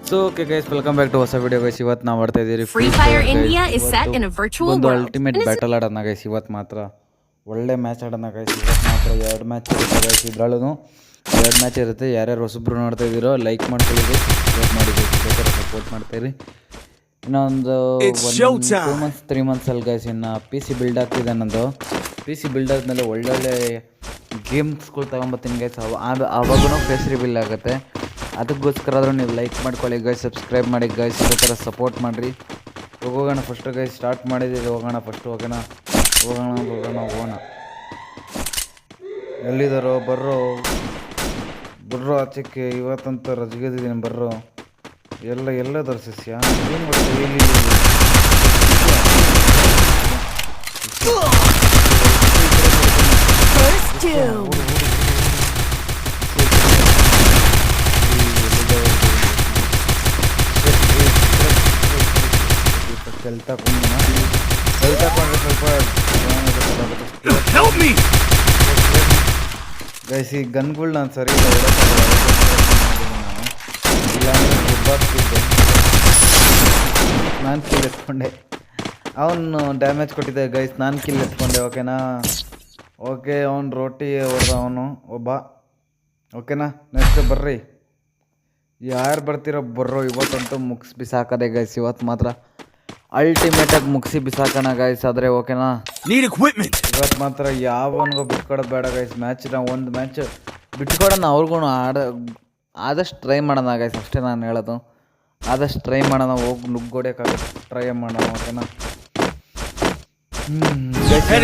So okay guys welcome back to ಹೊಸ video guys. ಇವತ್ತು ನಾವು ಮಾಡ್ತಾ ಇದ್ದೀರಿ Free Fire India is set in a virtual ಒಂದು world. ಅಲ್ಟಿಮೇಟ್ ಬ್ಯಾಟಲ್ ಆಡೋಣ ಗೈಸ್. ಇವತ್ತು ಮಾತ್ರ ಒಳ್ಳೆ ಮ್ಯಾಚ್ ಆಡೋಣ ಗೈಸ್. ಇವತ್ತು ಮಾತ್ರ 2 ಮ್ಯಾಚ್ ಇರುತ್ತೆ ಗೈಸ್. ಇದ್ರಲ್ಲೂ 2 ಮ್ಯಾಚ್ ಇರುತ್ತೆ. ಯಾರ್ಯಾರು ಹೊಸಬ್ರು ನೋಡ್ತಾ ಇದ್ದೀರೋ ಲೈಕ್ ಮಾಡ್ಕೊಳ್ಳಿ ಗೈಸ್, ಸಬ್ಸ್ಕ್ರೈಬ್ ಮಾಡಿ ಗೈಸ್, ಇದೇ ಥರ ಸಪೋರ್ಟ್ ಮಾಡ್ತಾಯಿರಿ. ಇನ್ನೊಂದು 2 ಮಂತ್ಸ್ 3 ಮಂತ್ಸಲ್ಲಿ ಗೈಸ್ ಇನ್ನು ಪಿ ಸಿ ಬಿಲ್ಡ್ ಆಗ್ತಿದೆ. ನನ್ನದು ಪಿ ಸಿ ಬಿಲ್ಡ್ ಆದಮೇಲೆ ಒಳ್ಳೊಳ್ಳೆ ಗೇಮ್ಸ್ಗಳು ತೊಗೊಂಬತ್ತೀನಿ ಗೈಸ್. ಆವಾಗೂ ಫೇಸ್ ರಿವೀಲ್ ಆಗುತ್ತೆ. ಅದಕ್ಕೋಸ್ಕರ ಆದರೂ ನೀವು ಲೈಕ್ ಮಾಡ್ಕೊಳ್ಳಿ ಗೈಸ್, ಸಬ್ಸ್ಕ್ರೈಬ್ ಮಾಡಿ ಗೈಸ್, ಇದೇ ಥರ ಸಪೋರ್ಟ್ ಮಾಡಿರಿ. ಹೋಗೋಣ ಫಸ್ಟು ಗೈಸ್, ಸ್ಟಾರ್ಟ್ ಮಾಡಿದ್ದೀವಿ. ಹೋಗೋಣ ಎಲ್ಲಿದ್ದಾರೋ ಬರ್ರೋ ಆಚೆಕ್ಕೆ. ಇವತ್ತಂತ ರಜೆಗಿದ್ದೀನಿ, ಬರ್ರೋ. ಎಲ್ಲದರ ಸಸ್ಯ ಏನು ಮಾಡ್ತೀವಿ ಇಲ್ಲಿ. ಗೈಸ್ ಈ ಗನ್ಗಳು ನಾನು ಸರಿ ನಾನು ಕಿಲ್ ಎತ್ಕೊಂಡೆ. ಅವನು ಡ್ಯಾಮೇಜ್ ಕೊಟ್ಟಿದ್ದೆ ಗೈಸ್, ನಾನು ಕಿಲ್ ಎತ್ಕೊಂಡೆ. ಓಕೆನಾ? ಓಕೆ, ಅವ್ನು ರೋಟಿ ಹೊಡೆದ ಅವನು ಒಬ್ಬ. ಓಕೆನಾ? ನೆಕ್ಸ್ಟ್ ಬರ್ರಿ, ಯಾರು ಬರ್ತಿರೋ ಬರ್ರೋ. ಇವತ್ತಂತೂ ಮುಗಿಸಿ ಬಿಸಾಕದೆ ಗೈಸ್. ಇವತ್ತು ಮಾತ್ರ ಅಲ್ಟಿಮೇಟಾಗಿ ಮುಗಿಸಿ ಬಿಸಾಕೋಣ ಗೈಸ್. ಆದರೆ ಓಕೆನಾ? ಇವತ್ತು ಮಾತ್ರ ಯಾವನಿಗೂ ಬಿಟ್ಕೊಡೋದು ಬೇಡ ಗೈಸ್. ಒಂದು ಮ್ಯಾಚ್ ಬಿಟ್ಕೊಡೋಣ, ಅವ್ರಿಗೂ ಆದಷ್ಟು ಟ್ರೈ ಮಾಡೋಣ ಗೈಸ್. ಅಷ್ಟೇ ನಾನು ಹೇಳೋದು, ಆದಷ್ಟು ಟ್ರೈ ಮಾಡೋಣ. ಹೋಗಿ ನುಗ್ಗೋಡೋಕ್ಕಾಗುತ್ತೆ, ಟ್ರೈ ಮಾಡೋಣ. ಓಕೆನಾ?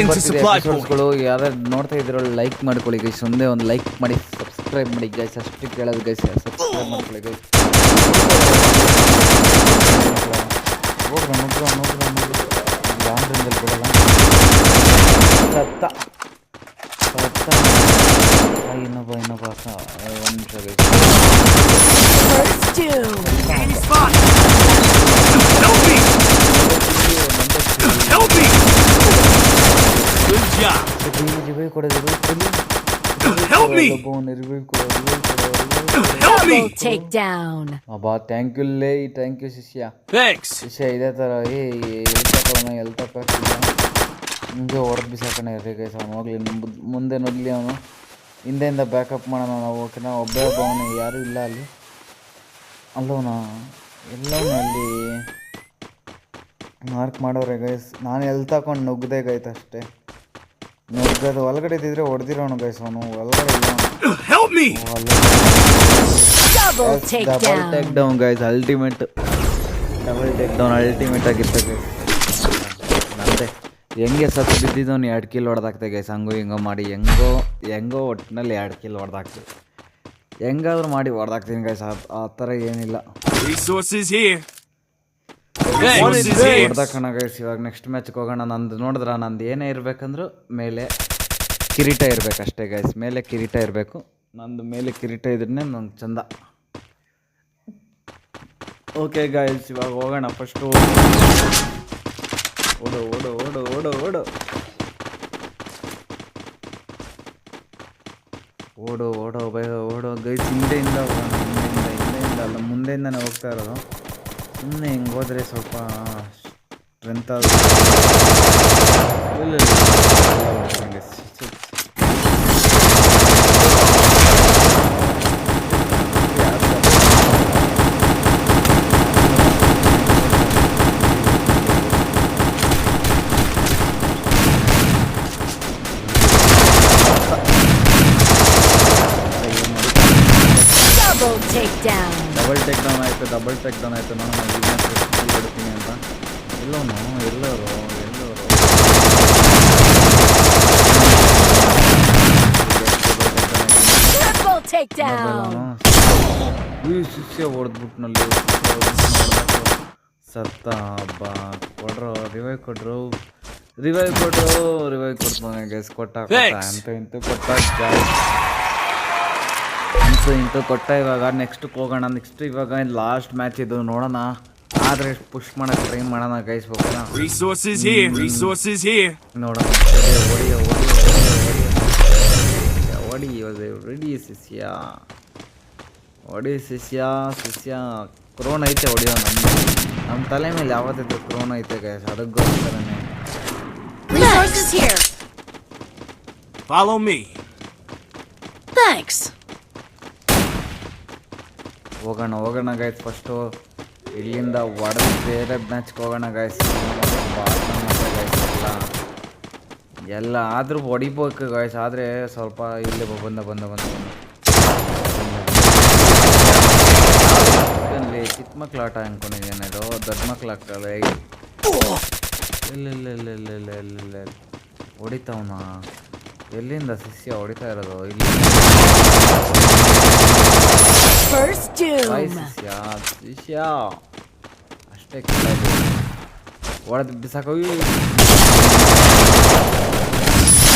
ಎಪಿಸೋಡ್ಸ್ಗಳು ಯಾರು ನೋಡ್ತಾ ಇದ್ದೀರೋ ಲೈಕ್ ಮಾಡ್ಕೊಳ್ಳಿ ಗೈಸ್. ಒಂದೇ ಒಂದು ಲೈಕ್ ಮಾಡಿ, ಸಬ್ಸ್ಕ್ರೈಬ್ ಮಾಡಿ ಗೈಸ್. ಅಷ್ಟು ಕೇಳೋದು ಗೈಸ್, ಸಬ್ಸ್ಕ್ರೈಬ್ ಮಾಡ್ಕೊಳ್ಳಿ ಗೈಸ್. ಹೋಗ್ರ ಲಾಂಗ್ ರೇಂಜಲ್ಲಿ ಬಿಡೋಲ್ಲ. ಸತ್ತ ಇನ್ನೊಬ್ಬ ಒಂದು ನಿಮಿಷ ಗೈಸ್. ರಿವೈವ್ ಕೊಡೋದು ಅಬ್ಬಾ. ಥ್ಯಾಂಕ್ ಯು ಶಿಷ್ಯ. ಇದೇ ಥರ ಎಲ್ ತಕ್ಕಿಲ್ಲ ಹಿಂಗೆ ಹೊರಗೆ ಬಿಸಾಕೋಣ ಇರ್ರಿ ಗೈಸ್. ಅವನು ಹೋಗ್ಲಿ, ಮುಂದೆ ನುಗ್ಲಿ ಅವನು. ಹಿಂದೆಯಿಂದ ಬ್ಯಾಕಪ್ ಮಾಡೋಣ ನಾವು. ಓಕೆನಾ? ಒಬ್ಬ ಅವನು, ಯಾರೂ ಇಲ್ಲ ಅಲ್ಲಿ. ಎಲ್ಲವನು ಅಲ್ಲಿ ಮಾರ್ಕ್ ಮಾಡೋರೆ ಗೈಸ್. ನಾನು ಎಲ್ಲಿ ತಗೊಂಡು ನುಗ್ಗದೆ ಗೈತ್ ಅಷ್ಟೇ. ನುಗ್ಗದು ಒಳಗಡೆ ಇದ್ದಿದ್ರೆ ಹೊಡೆದಿರೋನು ಗೈಸ್. ಅವನು ಒಳಗಡೆ ಇಲ್ಲ. Double take down guys. Ultimate double take down ultimate ಆಗಿತ್ತು ಗೈಸ್. ನಂದೆ ಹೆಂಗೆ ಸತ್ತು ಬಿದ್ದಿದ್ದವನು 2 ಕಿಲ್ ಹೊಡೆದಾಕ್ತೆ ಗೈಸ್. ಹಿಂಗೋ ಮಾಡಿ ಹೆಂಗೋ ಒಟ್ಟಿನಲ್ಲಿ 2 ಕಿಲ್ ಹೊಡೆದಾಕ್ತೀವಿ. ಹೆಂಗಾದ್ರೂ ಮಾಡಿ ಹೊಡೆದಾಕ್ತೀನಿ ಗೈಸ್. ಆ ಥರ ಏನಿಲ್ಲ. ಹೊಡೆದಾಕೋಣ ಗೈಸ್. ಇವಾಗ ನೆಕ್ಸ್ಟ್ ಮ್ಯಾಚ್ಗೆ ಹೋಗೋಣ. ನಂದು ಏನೇ ಇರಬೇಕಂದ್ರೂ ಮೇಲೆ ಕಿರೀಟ ಇರಬೇಕಷ್ಟೇ ಗೈಸ್. ಮೇಲೆ ಕಿರೀಟ ಇರಬೇಕು. ನಂದು ಮೇಲೆ ಕಿರೀಟ ಇದ್ರೇ ನಂಗೆ ಚಂದ. ಓಕೆ ಗೈಸ್, ಇವಾಗ ಹೋಗೋಣ. ಫಸ್ಟು ಓಡು ಗೈಸ್. ಹಿಂದೆಯಿಂದ ಅಲ್ಲ, ಮುಂದೆಯಿಂದನೇ ಹೋಗ್ತಾ ಇರೋದು. ಸುಮ್ಮನೆ ಹಿಂಗೆ ಹೋದರೆ ಸ್ವಲ್ಪ ಸ್ಟ್ರೆಂತ್ ಡಬಲ್ ಟೇಕ್ ಡೌನ್ ಆಯಿತು. ನಾನು ಬಿಡ್ತೀನಿ ಅಂತ ಎಲ್ಲರೂ ಶಿಷ್ಯ ಹೊಡೆದ್ಬಿಟ್ನಲ್ಲಿ ಸತ್ತ. ಹಬ್ಬ ಕೊಡ್ರು, ರಿವೈವ್ ಕೊಡ್ತಾನೆ ಗೈಸ್. ಕೊಟ್ಟ ಇವಾಗ ನೆಕ್ಸ್ಟ್ ಹೋಗೋಣ. ಇವಾಗ ಲಾಸ್ಟ್ ಮ್ಯಾಚ್ ಇದು, ನೋಡೋಣ. ಆದರೆ ಪುಷ್ ಮಾಡೋಕ್ಕೆ ಟ್ರೈ ಮಾಡೋಣ ಗೈಸ್. ಹೋಗೋಣ. ನೋಡೋಣ. ಹೊಡಿ ಶಿಷ್ಯ. ಕ್ರೋನ್ ಐತೆ ಹೊಡಿಯೋ ನಮ್ಮ ತಲೆ ಮೇಲೆ ಯಾವತ್ತಿದ್ರು ಕ್ರೋನ್ ಐತೆ ಗೈಸ್, ಅದಕ್ಕೋಸ್ಕರನೇ. Resources here. Follow me. Thanks. ಹೋಗೋಣ ಗೈಸ್. ಫಸ್ಟು ಇಲ್ಲಿಂದ ಹೊಡೆದು ಬೇರೆ ಮ್ಯಾಚ್ಗೆ ಹೋಗೋಣ ಗೈಸ್. ಎಲ್ಲ ಆದರೂ ಹೊಡಿಬೇಕು ಗೈಸ್, ಆದರೆ ಸ್ವಲ್ಪ ಇಲ್ಲಿ ಬಂದ ಇಲ್ಲಿ ಚಿಕ್ಕ ಮಕ್ಳು ಆಟ ಅನ್ಕೊಂಡಿದ್ದೇನೆ, ಇದು ದೊಡ್ಡ ಮಕ್ಳು ಆಗ್ತವೆ. ಇಲ್ಲ ಹೊಡಿತಾವನ ಎಲ್ಲಿಂದ ಶಿಷ್ಯ ಹೊಡಿತಾ ಇರೋದು? ಇಲ್ಲಿ First doom. ಶಿಷ್ಯ ಅಷ್ಟೇ ಹೊಡೆದು ಬಿಸಾಕ.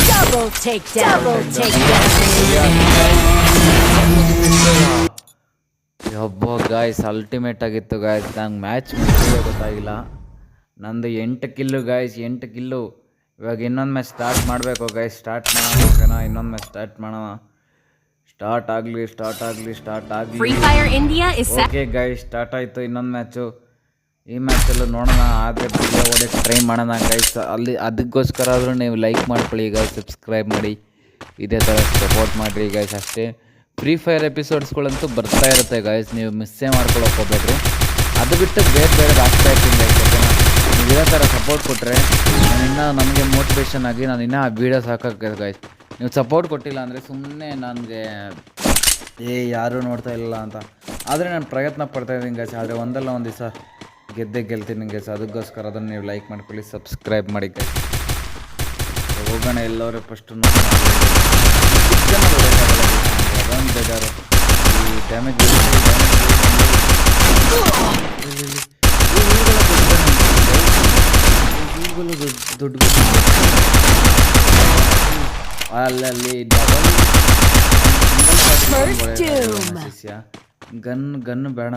Double takedown. ಒಬ್ಬ ಗಾಯ್ಸ್ ಅಲ್ಟಿಮೇಟ್ ಆಗಿತ್ತು ಗಾಯ್ಸ್. ನಂಗೆ ಮ್ಯಾಚ್ ಮುಗಿಯೋ ಗೊತ್ತಾಗಿಲ್ಲ. ನಂದು 8 ಕಿಲ್ಲು ಗಾಯ್ಸ್, 8 ಕಿಲ್ಲು. ಇವಾಗ ಇನ್ನೊಂದು ಮ್ಯಾಚ್ ಸ್ಟಾರ್ಟ್ ಮಾಡಬೇಕು ಗಾಯ್ಸ್. ಸ್ಟಾರ್ಟ್ ಮಾಡೋಣ ಓಕೆನಾ? ಇನ್ನೊಂದು ಮ್ಯಾಚ್ ಸ್ಟಾರ್ಟ್ ಮಾಡೋಣ. ಸ್ಟಾರ್ಟ್ ಆಗಲಿ. Free Fire India is set. Okay guys, start ಆಯಿತು ಇನ್ನೊಂದು ಮ್ಯಾಚು. ಈ ಮ್ಯಾಚಲ್ಲೂ ನೋಡೋಣ, ಆದರೆ ವಿಡಿಯೋ ಹೊಡೆಯೋಕ್ಕೆ ಟ್ರೈ ಮಾಡೋಣ ಗೈಸ್. ಅದಕ್ಕೋಸ್ಕರ ಆದರೂ ನೀವು ಲೈಕ್ ಮಾಡ್ಕೊಳ್ಳಿ ಗೈಸ್, ಸಬ್ಸ್ಕ್ರೈಬ್ ಮಾಡಿ, ಇದೇ ಥರ ಸಪೋರ್ಟ್ ಮಾಡಿರಿ ಗೈಸ್. ಅಷ್ಟೇ. ಫ್ರೀ ಫೈರ್ ಎಪಿಸೋಡ್ಸ್ಗಳಂತೂ ಬರ್ತಾ ಇರುತ್ತೆ ಗೈಸ್, ನೀವು ಮಿಸ್ಸೇ ಮಾಡ್ಕೊಳಕ್ಕೆ ಹೋಗ್ಬೇಡ್ರಿ. ಅದು ಬಿಟ್ಟು ಬೇರೆ ಆಗ್ತಾ ಇರ್ತೀನಿ ಗೈಸ್ ಓಕೆನಾ? ನೀವು ಇದೇ ಥರ ಸಪೋರ್ಟ್ ಕೊಟ್ಟರೆ ಇನ್ನೂ ನನಗೆ ಮೋಟಿವೇಶನ್ ಆಗಿ ನಾನು ಇನ್ನೂ ಆ ವೀಡಿಯೋಸ್ ಹಾಕೋಕ್ಕೆ ಗೈಸ್. ನೀವು ಸಪೋರ್ಟ್ ಕೊಟ್ಟಿಲ್ಲ ಅಂದರೆ ಸುಮ್ಮನೆ ನನಗೆ ಯಾರೂ ನೋಡ್ತಾ ಇಲ್ಲ ಅಂತ. ಆದರೆ ನಾನು ಪ್ರಯತ್ನ ಪಡ್ತಾಯಿದ್ದೀನಿ ಗೈಸ್, ಆದರೆ ಒಂದಲ್ಲ ಒಂದು ದಿವಸ ಗೆಲ್ತೀನಿ ಗೈಸ್. ಅದಕ್ಕೋಸ್ಕರ ಅದನ್ನು ನೀವು ಲೈಕ್ ಮಾಡ್ಕೊಳ್ಳಿ, ಸಬ್ಸ್ಕ್ರೈಬ್ ಮಾಡಿ ಗೈಸ್. ಹೋಗೋಣ ಎಲ್ಲರೂ ಫಸ್ಟು ಅದೊಂದು ಬೇಜಾರು. ಈ ಡ್ಯಾಮೇಜ್ ದೊಡ್ಡ ಅಲ್ಲಲ್ಲಿ ಗನ್ ಬೇಡ.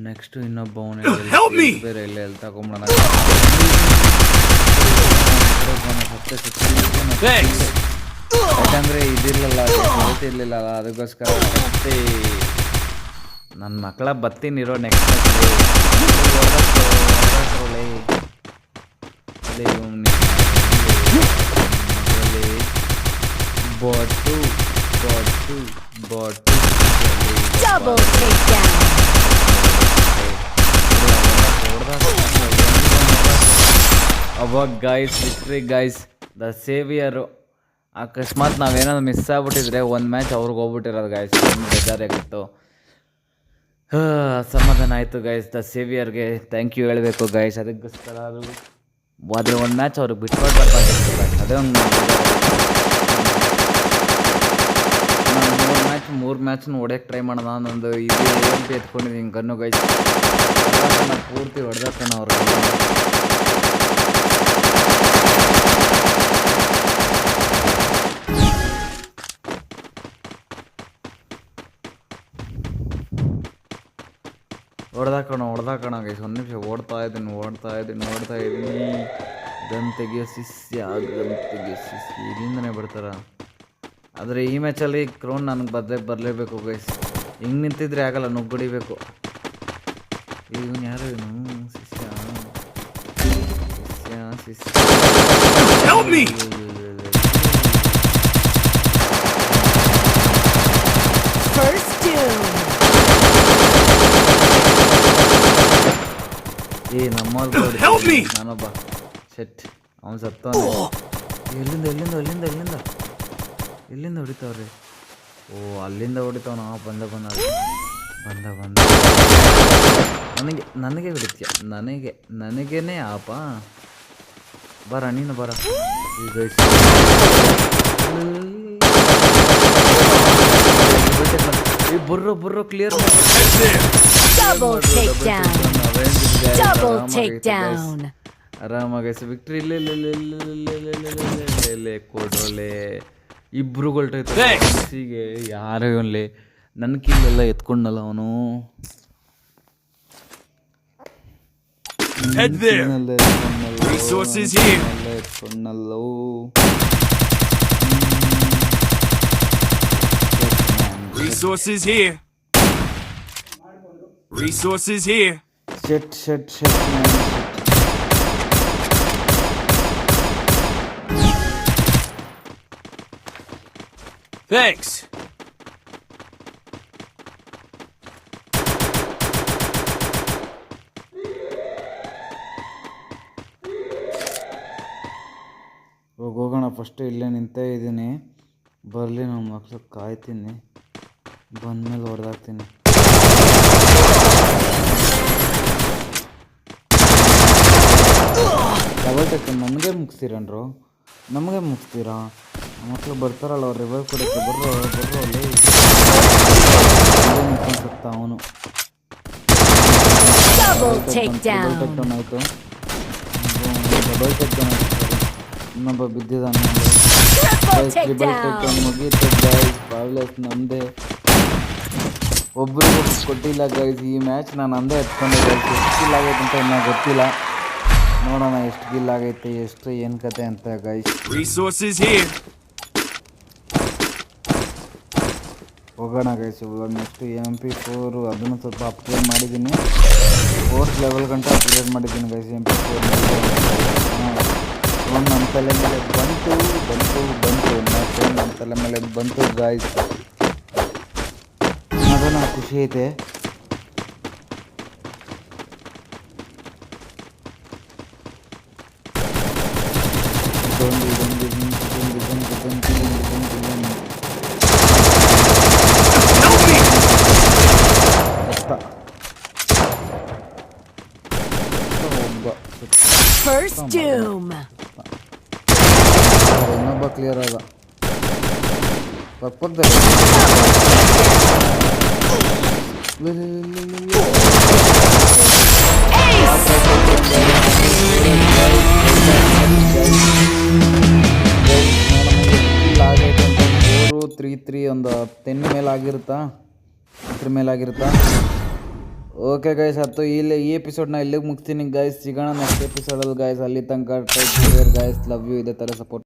ನೆಕ್ಸ್ಟ್ ಇನ್ನೊಬ್ಬ ಬೇರೆ ಇಲ್ಲ ಎಲ್ಲಿ ತಗೊಂಬಿಡೋಣ. ಯಾಕಂದರೆ ಇದಿರಲಿಲ್ಲ, ಇರಲಿಲ್ಲ, ಅದಕ್ಕೋಸ್ಕರ ಮತ್ತೆ ನನ್ನ ಮಕ್ಕಳ ಬತ್ತೀನಿರೋ ನೆಕ್ಸ್ಟ್ ಬಾಟು Double takedown. ಅವಾಗ ಗೈಸ್ ವಿಕ್ಟ್ರಿ ಗೈಸ್, ದ ಸೇವಿಯರು. ಅಕಸ್ಮಾತ್ ನಾವೇನಾದ್ರು ಮಿಸ್ ಆಗ್ಬಿಟ್ಟಿದ್ರೆ ಒಂದು ಮ್ಯಾಚ್ ಅವ್ರಿಗೆ ಹೋಗ್ಬಿಟ್ಟಿರೋದು ಗೈಸ್. ಬೇಜಾರಾಗಿತ್ತು, ಸಮಾಧಾನ ಆಯಿತು ಗೈಸ್. ದ ಸೇವಿಯರ್ಗೆ ಥ್ಯಾಂಕ್ ಯು ಹೇಳಬೇಕು ಗೈಸ್. ಅದಕ್ಕೋಸ್ಕರ ಅದು ಆದರೆ ಒಂದು ಮ್ಯಾಚ್ ಅವ್ರಿಗೆ ಬಿಟ್ಕೊಡ್ಬಾರ್ದಾಗಿತ್ತು ಗೈಸ್. ಅದೇ ಒಂದು ನಾನು ಮೂರು ಮ್ಯಾಚ್ನ ಹೊಡೆಯೋಕ್ಕೆ ಟ್ರೈ ಮಾಡೋಣ. ನಾನೊಂದು ಇದು ಎತ್ಕೊಂಡಿದ್ದೀನಿ ಗನ್ನು ಗೈಸ್. ಪೂರ್ತಿ ಹೊಡೆದಾಕಣ ಅವ್ರಿಗೆ. ಹೊಡೆದಾಕೋಣ ಗೈಸ್. ಒಂದು ನಿಮಿಷ ಓಡ್ತಾ ಇದ್ದೀನಿ. ಗನ್ ತೆಗಿಯೋ ಶಿಷ್ಯ ಇಲ್ಲಿಂದನೇ ಬಿಡ್ತಾರ. ಆದರೆ ಈ ಮ್ಯಾಚಲ್ಲಿ ಕ್ರೋನ್ ನನಗೆ ಬರಲೇಬೇಕು ಗೈಸ್. ಹಿಂಗೆ ನಿಂತಿದ್ರೆ ಆಗಲ್ಲ, ನುಗ್ಗುಡಿಬೇಕು. ಇವನು ಯಾರು? ಇವನು ಶಿಷ್ಯ. ನಾನೊಬ್ಬ ಶೆಟ್, ಅವನು ಸತ್ತವನು. ಎಲ್ಲಿಂದ ಹೊಡಿತಾವ್ರಿ? ಓ ಅಲ್ಲಿಂದ ಹೊಡಿತಾವನ. ಬಂದ ನನಗೆ ಹೊಡಿತೀಯ? ನನಗೇನೆ ಆಪ. ಬರ ನೀನು ಬರ. ಈಗ ಬುರ್ರೋ ಕ್ಲಿಯರ್ ಆರಾಮಾಗಿ ವಿಕ್ಟ್ರಿ. ಇಲ್ಲೇ ಕೊಡ್ರಲ್ಲೇ ಇಬ್ರು ಗೊಲ್ಟೈತೆ. ಯಾರು ಇವನ್ಲಿ ನನ್ನ ಕಿಲ್ಲೆಲ್ಲ ಎತ್ಕೊಂಡಲ್ಲ ಅವನು. ಎತ್ಕೊಂಡಲ್ಲೋ. Resources here. Resources here. ಶೆಟ್ Thanks. ಹೋಗೋಣ. ಫಸ್ಟ್ ಇಲ್ಲೇ ನಿಂತೇ ಇದ್ದೀನಿ, ಬರಲಿ ನಮ್ಮ ಮಕ್ಕಳು ಕಾಯ್ತೀನಿ, ಬಂದಮೇಲೆ ಹೊಡೆದಾಕ್ತೀನಿ. ಡಬಲ್ ಟೆಕ್ ನಮಗೆ ಮುಗಿಸ್ತೀರನ್ರು, ನಮಗೆ ಮುಗಿಸ್ತೀರಾ? ಮಕ್ಕಳು ಬರ್ತಾರಲ್ಲ ಅವ್ರು ರಿವೈವ್ ಕೊಡೋಕ್ಕೆ ಬರ್ರೋ ಅಲ್ಲಿ ನಿಂತ್ಕೊಂಡ್ಸತ್ತ ಅವನು. Double takedown. ಡೌನ್ ಆಯಿತು, ಡಬಲ್ ಟೆಕ್ ಡೌನ್ ಆಯಿತು. ಇನ್ನೊಬ್ಬ ಬಿದ್ದಿದ್ದಾನೆ. Triple triple tech takedown. ಮುಗೀತು ಗೈಸ್, ಪಾವ್ಲೆಸ್ ನಮ್ಮದೇ. ಒಬ್ರಿಗೂ ಕೊಟ್ಟಿಲ್ಲ ಗೈಸ್ ಈ ಮ್ಯಾಚ್. ನಾನು ಅಂದೇ ಎತ್ಕೊಂಡೆ ಗೈಸ್. ಎಷ್ಟು ಕಿಲ್ ಆಗೈತೆ ಅಂತ ಇನ್ನೂ ಗೊತ್ತಿಲ್ಲ, ನೋಡೋಣ ಎಷ್ಟು ಕಿಲ್ ಆಗೈತೆ, ಎಷ್ಟು ಏನು ಕತೆ ಅಂತ ಗೈಸ್. Resources here. ಹೋಗೋಣ ಗೈಸ್. ಇವಾಗ ನೆಕ್ಸ್ಟ್ MP4 ಅದನ್ನು ಸ್ವಲ್ಪ ಅಪ್ಗ್ರೇಡ್ ಮಾಡಿದ್ದೀನಿ, 4th ಲೆವೆಲ್ ಗಂಟ ಅಪ್ಗ್ರೇಡ್ ಮಾಡಿದ್ದೀನಿ ಗೈಸ್. MP4 ಫೋನ್ ನಮ್ಮ ತಲೆ ಮೇಲೆ ಬಂತು ಫೋನ್ ನಮ್ಮ ತಲೆ ಮೇಲೆ ಬಂತು ಗಾಯ್ಸ್. ಅದನ್ನು ಖುಷಿ ಐತೆ. First doom. ಇನ್ನೊಬ್ಬ ಕ್ಲಿಯರ್ ಆದ ಪಕ್ಕದಲ್ಲಿ. ಆಗೈತೆ ಅಂತ 4-3 ಒಂದು 10 ಮೇಲಾಗಿರುತ್ತಾ, 10 ಮೇಲಾಗಿರುತ್ತಾ. ಓಕೆ ಗೈಸ್, ಇಲ್ಲಿ ಈ ಎಪಿಸೋಡ್ನ ಇಲ್ಲಿಗೆ ಮುಗಿಸ್ತೀನಿ ಗೈಸ್. ಸಿಗೋಣ ನೆಕ್ಸ್ಟ್ ಎಪಿಸೋಡಲ್ಲಿ ಗೈಸ್. ಅಲ್ಲಿ ತನಕ take care guys, love you. ಇದೇ ಥರ ಸಪೋರ್ಟ್